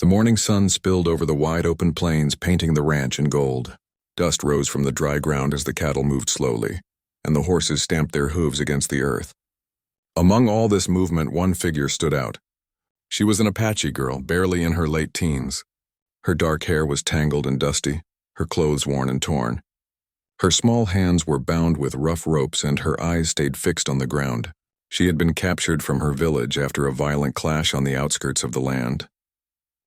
The morning sun spilled over the wide-open plains, painting the ranch in gold. Dust rose from the dry ground as the cattle moved slowly, and the horses stamped their hooves against the earth. Among all this movement, one figure stood out. She was an Apache girl, barely in her late teens. Her dark hair was tangled and dusty, her clothes worn and torn. Her small hands were bound with rough ropes and her eyes stayed fixed on the ground. She had been captured from her village after a violent clash on the outskirts of the land.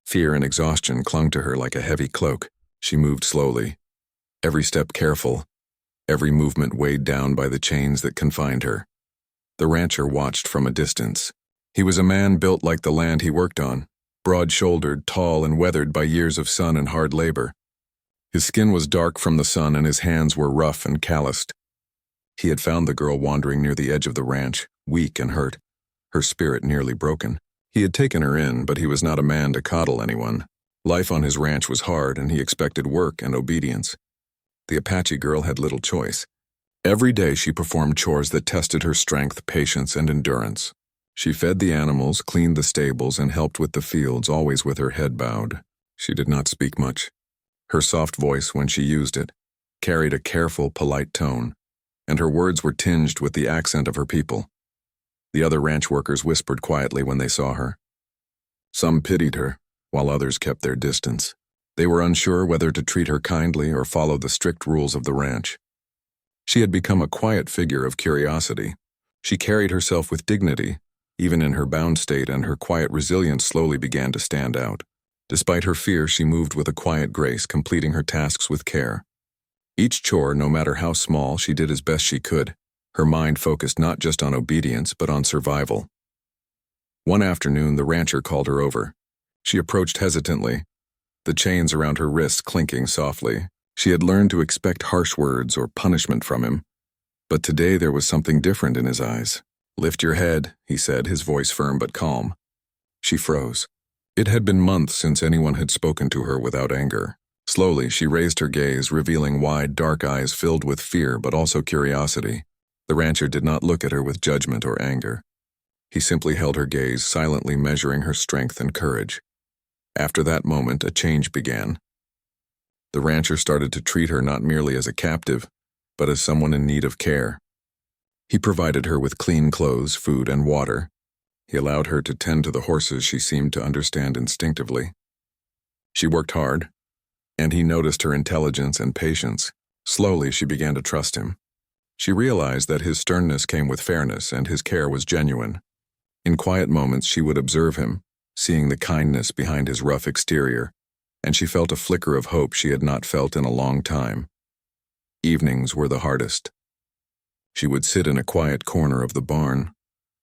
Fear and exhaustion clung to her like a heavy cloak. She moved slowly, every step careful, every movement weighed down by the chains that confined her. The rancher watched from a distance. He was a man built like the land he worked on, broad-shouldered, tall, and weathered by years of sun and hard labor. His skin was dark from the sun and his hands were rough and calloused. He had found the girl wandering near the edge of the ranch, weak and hurt, her spirit nearly broken. He had taken her in, but he was not a man to coddle anyone. Life on his ranch was hard, and he expected work and obedience. The Apache girl had little choice. Every day she performed chores that tested her strength, patience, and endurance. She fed the animals, cleaned the stables, and helped with the fields, always with her head bowed. She did not speak much. Her soft voice, when she used it, carried a careful, polite tone, and her words were tinged with the accent of her people. The other ranch workers whispered quietly when they saw her. Some pitied her, while others kept their distance. They were unsure whether to treat her kindly or follow the strict rules of the ranch. She had become a quiet figure of curiosity. She carried herself with dignity, even in her bound state, and her quiet resilience slowly began to stand out. Despite her fear, she moved with a quiet grace, completing her tasks with care. Each chore, no matter how small, she did as best she could. Her mind focused not just on obedience, but on survival. One afternoon, the rancher called her over. She approached hesitantly, the chains around her wrists clinking softly. She had learned to expect harsh words or punishment from him, but today there was something different in his eyes. "Lift your head," he said, his voice firm but calm. She froze. It had been months since anyone had spoken to her without anger. Slowly, she raised her gaze, revealing wide, dark eyes filled with fear but also curiosity. The rancher did not look at her with judgment or anger. He simply held her gaze, silently measuring her strength and courage. After that moment, a change began. The rancher started to treat her not merely as a captive, but as someone in need of care. He provided her with clean clothes, food, and water. He allowed her to tend to the horses she seemed to understand instinctively. She worked hard, and he noticed her intelligence and patience. Slowly, she began to trust him. She realized that his sternness came with fairness and his care was genuine. In quiet moments, she would observe him, seeing the kindness behind his rough exterior, and she felt a flicker of hope she had not felt in a long time. Evenings were the hardest. She would sit in a quiet corner of the barn,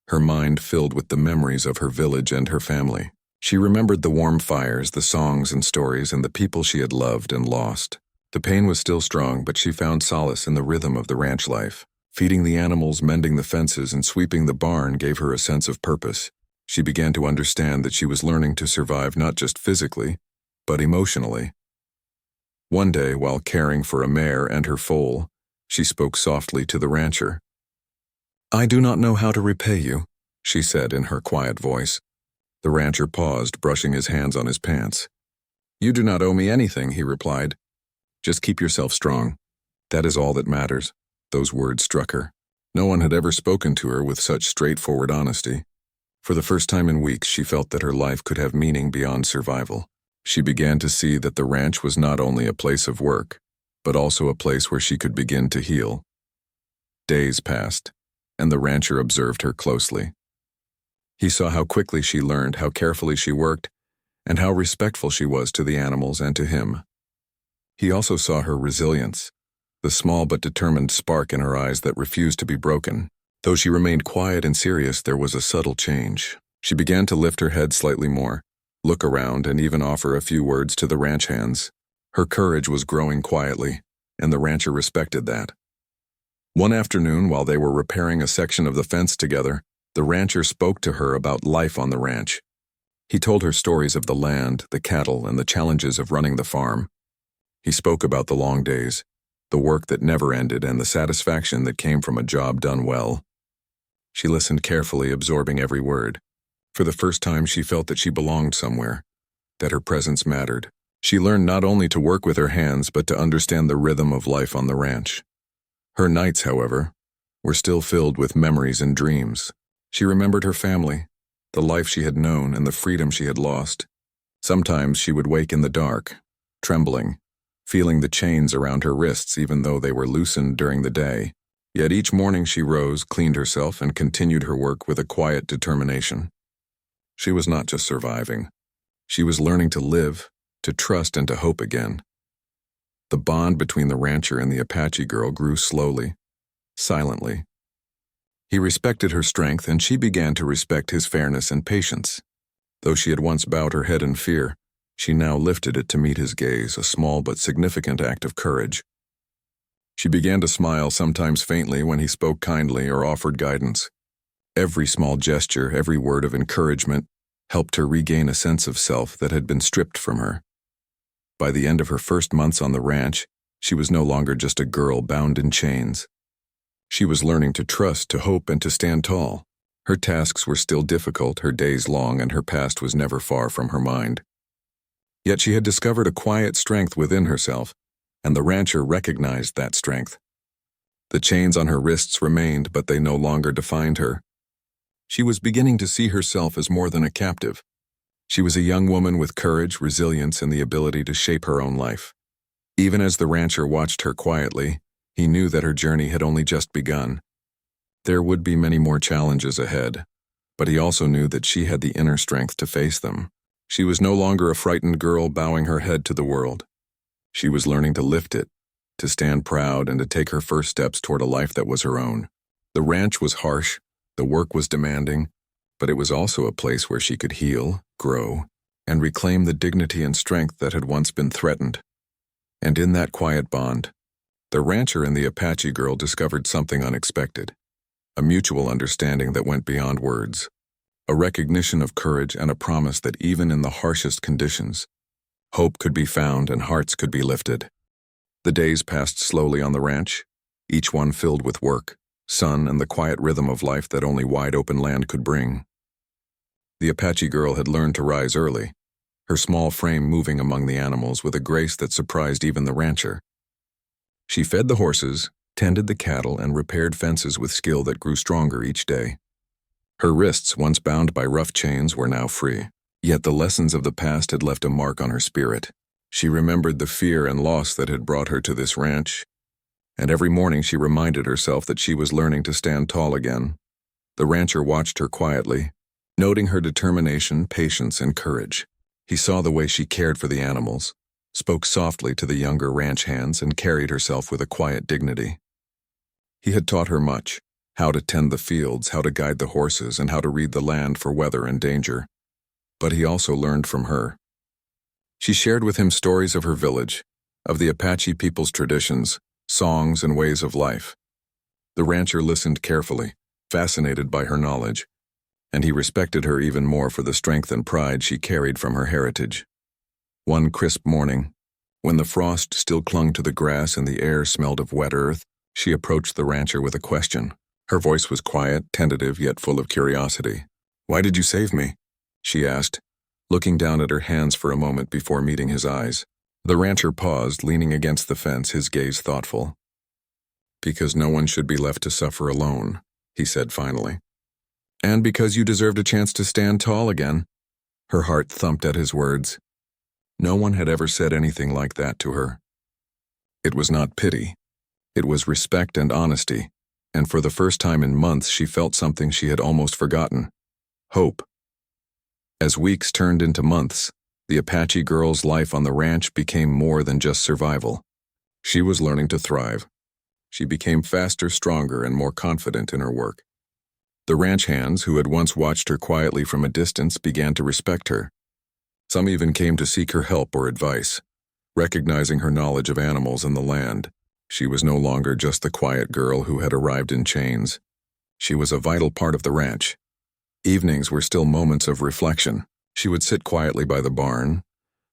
her mind filled with the memories of her village and her family. She remembered the warm fires, the songs and stories, and the people she had loved and lost. The pain was still strong, but she found solace in the rhythm of the ranch life. Feeding the animals, mending the fences, and sweeping the barn gave her a sense of purpose. She began to understand that she was learning to survive not just physically, but emotionally. One day, while caring for a mare and her foal, she spoke softly to the rancher. "I do not know how to repay you," she said in her quiet voice. The rancher paused, brushing his hands on his pants. "You do not owe me anything," he replied. "Just keep yourself strong. That is all that matters." Those words struck her. No one had ever spoken to her with such straightforward honesty. For the first time in weeks, she felt that her life could have meaning beyond survival. She began to see that the ranch was not only a place of work, but also a place where she could begin to heal. Days passed, and the rancher observed her closely. He saw how quickly she learned, how carefully she worked, and how respectful she was to the animals and to him. He also saw her resilience, the small but determined spark in her eyes that refused to be broken. Though she remained quiet and serious, there was a subtle change. She began to lift her head slightly more, look around, and even offer a few words to the ranch hands. Her courage was growing quietly, and the rancher respected that. One afternoon, while they were repairing a section of the fence together, the rancher spoke to her about life on the ranch. He told her stories of the land, the cattle, and the challenges of running the farm. He spoke about the long days, the work that never ended, and the satisfaction that came from a job done well. She listened carefully, absorbing every word. For the first time, she felt that she belonged somewhere. that her presence mattered. She learned not only to work with her hands but to understand the rhythm of life on the ranch. Her nights, however, were still filled with memories and dreams. She remembered her family, the life she had known, and the freedom she had lost. Sometimes she would wake in the dark, trembling, feeling the chains around her wrists even though they were loosened during the day. Yet each morning she rose, cleaned herself, and continued her work with a quiet determination. She was not just surviving. She was learning to live, to trust, and to hope again. The bond between the rancher and the Apache girl grew slowly, silently. He respected her strength, and she began to respect his fairness and patience. Though she had once bowed her head in fear, she now lifted it to meet his gaze, a small but significant act of courage. She began to smile, sometimes faintly, when he spoke kindly or offered guidance. Every small gesture, every word of encouragement, helped her regain a sense of self that had been stripped from her. By the end of her first months on the ranch, she was no longer just a girl bound in chains. She was learning to trust, to hope, and to stand tall. Her tasks were still difficult, her days long, and her past was never far from her mind. Yet she had discovered a quiet strength within herself, and the rancher recognized that strength. The chains on her wrists remained, but they no longer defined her. She was beginning to see herself as more than a captive. She was a young woman with courage, resilience, and the ability to shape her own life. Even as the rancher watched her quietly, he knew that her journey had only just begun. There would be many more challenges ahead, but he also knew that she had the inner strength to face them. She was no longer a frightened girl bowing her head to the world. She was learning to lift it, to stand proud, and to take her first steps toward a life that was her own. The ranch was harsh, the work was demanding, but it was also a place where she could heal, grow, and reclaim the dignity and strength that had once been threatened. And in that quiet bond, the rancher and the Apache girl discovered something unexpected, a mutual understanding that went beyond words, a recognition of courage and a promise that even in the harshest conditions, hope could be found and hearts could be lifted. The days passed slowly on the ranch, each one filled with work, sun, and the quiet rhythm of life that only wide-open land could bring. The Apache girl had learned to rise early, her small frame moving among the animals with a grace that surprised even the rancher. She fed the horses, tended the cattle, and repaired fences with skill that grew stronger each day. Her wrists, once bound by rough chains, were now free. Yet the lessons of the past had left a mark on her spirit. She remembered the fear and loss that had brought her to this ranch, and every morning she reminded herself that she was learning to stand tall again. The rancher watched her quietly, noting her determination, patience, and courage. He saw the way she cared for the animals, spoke softly to the younger ranch hands, and carried herself with a quiet dignity. He had taught her much, how to tend the fields, how to guide the horses, and how to read the land for weather and danger. But he also learned from her. She shared with him stories of her village, of the Apache people's traditions, songs, and ways of life. The rancher listened carefully, fascinated by her knowledge, and he respected her even more for the strength and pride she carried from her heritage. One crisp morning, when the frost still clung to the grass and the air smelled of wet earth, she approached the rancher with a question. Her voice was quiet, tentative, yet full of curiosity. "Why did you save me?" she asked, looking down at her hands for a moment before meeting his eyes. The rancher paused, leaning against the fence, his gaze thoughtful. "Because no one should be left to suffer alone," he said finally. "And because you deserved a chance to stand tall again." Her heart thumped at his words. No one had ever said anything like that to her. It was not pity. It was respect and honesty, and for the first time in months she felt something she had almost forgotten: hope. As weeks turned into months, the Apache girl's life on the ranch became more than just survival. She was learning to thrive. She became faster, stronger, and more confident in her work. The ranch hands, who had once watched her quietly from a distance, began to respect her. Some even came to seek her help or advice, recognizing her knowledge of animals and the land. She was no longer just the quiet girl who had arrived in chains. She was a vital part of the ranch. Evenings were still moments of reflection. She would sit quietly by the barn,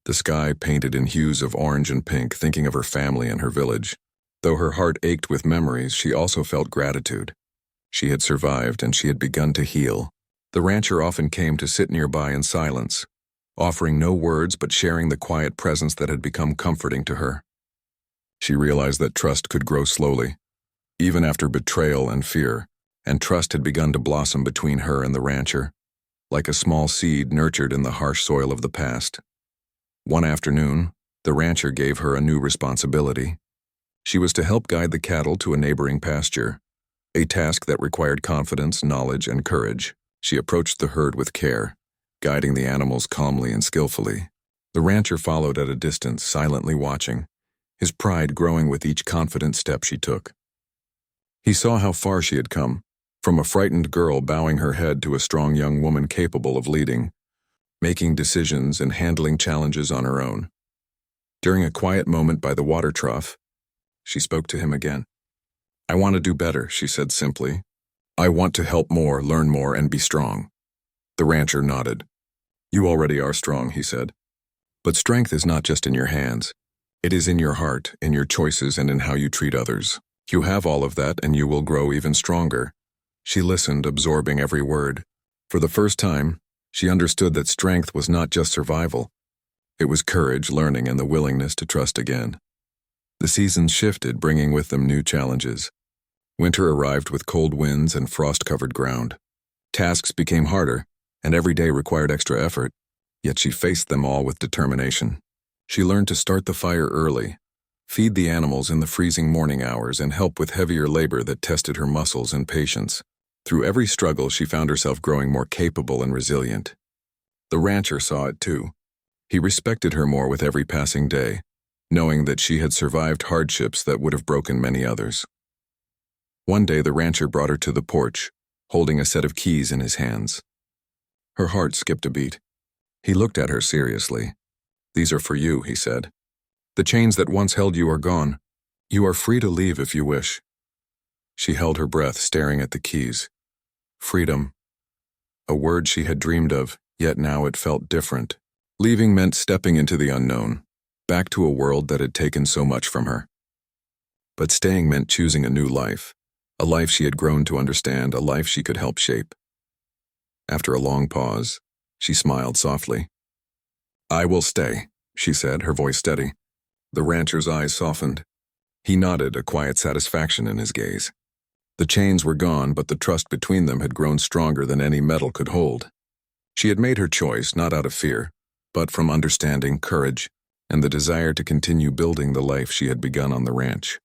the sky painted in hues of orange and pink, thinking of her family and her village. Though her heart ached with memories, she also felt gratitude. She had survived, and she had begun to heal. The rancher often came to sit nearby in silence, offering no words but sharing the quiet presence that had become comforting to her. She realized that trust could grow slowly, even after betrayal and fear, and trust had begun to blossom between her and the rancher, like a small seed nurtured in the harsh soil of the past. One afternoon, the rancher gave her a new responsibility. She was to help guide the cattle to a neighboring pasture, a task that required confidence, knowledge, and courage. She approached the herd with care, guiding the animals calmly and skillfully. The rancher followed at a distance, silently watching, his pride growing with each confident step she took. He saw how far she had come, from a frightened girl bowing her head to a strong young woman capable of leading, making decisions and handling challenges on her own. During a quiet moment by the water trough, she spoke to him again. "I want to do better," she said simply. "I want to help more, learn more, and be strong." The rancher nodded. "You already are strong," he said. "But strength is not just in your hands. It is in your heart, in your choices, and in how you treat others. You have all of that, and you will grow even stronger." She listened, absorbing every word. For the first time, she understood that strength was not just survival. It was courage, learning, and the willingness to trust again. The seasons shifted, bringing with them new challenges. Winter arrived with cold winds and frost-covered ground. Tasks became harder, and every day required extra effort, yet she faced them all with determination. She learned to start the fire early, feed the animals in the freezing morning hours, and help with heavier labor that tested her muscles and patience. Through every struggle, she found herself growing more capable and resilient. The rancher saw it too. He respected her more with every passing day, knowing that she had survived hardships that would have broken many others. One day, the rancher brought her to the porch, holding a set of keys in his hands. Her heart skipped a beat. He looked at her seriously. "These are for you," he said. "The chains that once held you are gone. You are free to leave if you wish." She held her breath, staring at the keys. Freedom. A word she had dreamed of, yet now it felt different. Leaving meant stepping into the unknown, back to a world that had taken so much from her. But staying meant choosing a new life, a life she had grown to understand, a life she could help shape. After a long pause, she smiled softly. "I will stay," she said, her voice steady. The rancher's eyes softened. He nodded, a quiet satisfaction in his gaze. The chains were gone, but the trust between them had grown stronger than any metal could hold. She had made her choice, not out of fear, but from understanding, courage, and the desire to continue building the life she had begun on the ranch.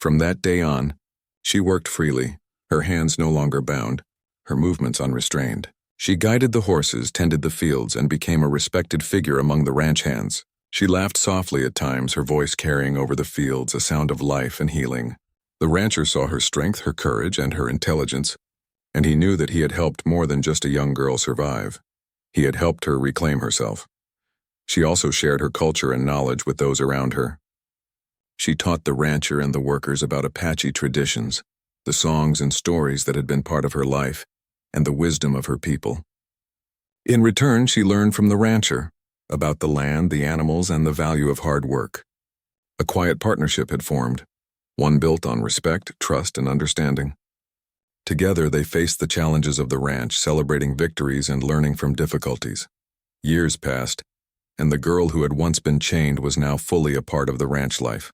From that day on, she worked freely, her hands no longer bound, her movements unrestrained. She guided the horses, tended the fields, and became a respected figure among the ranch hands. She laughed softly at times, her voice carrying over the fields a sound of life and healing. The rancher saw her strength, her courage, and her intelligence, and he knew that he had helped more than just a young girl survive. He had helped her reclaim herself. She also shared her culture and knowledge with those around her. She taught the rancher and the workers about Apache traditions, the songs and stories that had been part of her life, and the wisdom of her people. In return, she learned from the rancher about the land, the animals, and the value of hard work. A quiet partnership had formed, one built on respect, trust, and understanding. Together, they faced the challenges of the ranch, celebrating victories and learning from difficulties. Years passed, and the girl who had once been chained was now fully a part of the ranch life.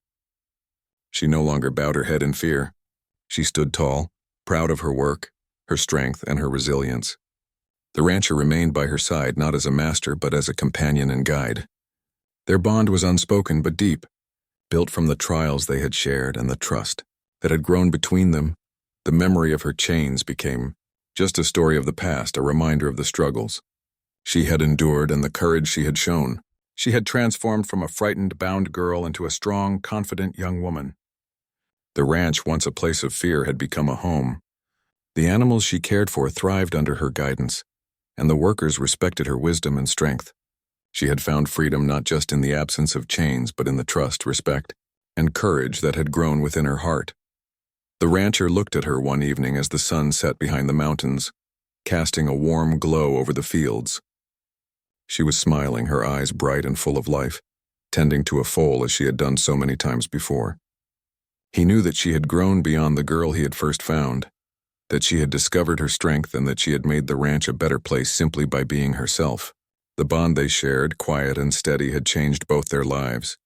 She no longer bowed her head in fear. She stood tall, proud of her work, her strength, and her resilience. The rancher remained by her side not as a master but as a companion and guide. Their bond was unspoken but deep, built from the trials they had shared and the trust that had grown between them. The memory of her chains became just a story of the past, a reminder of the struggles she had endured and the courage she had shown. She had transformed from a frightened, bound girl into a strong, confident young woman. The ranch, once a place of fear, had become a home. The animals she cared for thrived under her guidance, and the workers respected her wisdom and strength. She had found freedom not just in the absence of chains, but in the trust, respect, and courage that had grown within her heart. The rancher looked at her one evening as the sun set behind the mountains, casting a warm glow over the fields. She was smiling, her eyes bright and full of life, tending to a foal as she had done so many times before. He knew that she had grown beyond the girl he had first found, that she had discovered her strength and that she had made the ranch a better place simply by being herself. The bond they shared, quiet and steady, had changed both their lives.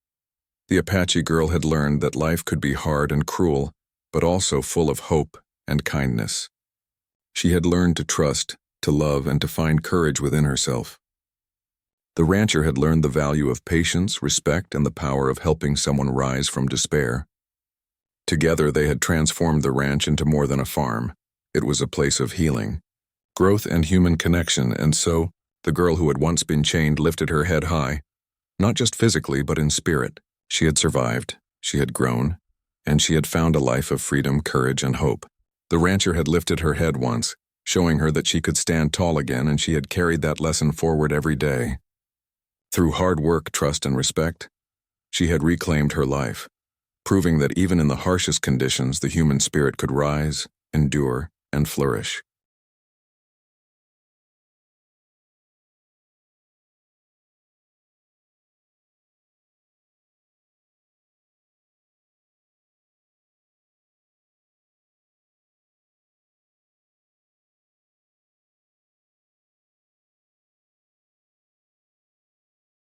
The Apache girl had learned that life could be hard and cruel, but also full of hope and kindness. She had learned to trust, to love, and to find courage within herself. The rancher had learned the value of patience, respect, and the power of helping someone rise from despair. Together, they had transformed the ranch into more than a farm. It was a place of healing, growth, and human connection, and so, the girl who had once been chained lifted her head high, not just physically but in spirit. She had survived, she had grown, and she had found a life of freedom, courage, and hope. The rancher had lifted her head once, showing her that she could stand tall again, and she had carried that lesson forward every day. Through hard work, trust, and respect, she had reclaimed her life, proving that even in the harshest conditions, the human spirit could rise, endure, and flourish.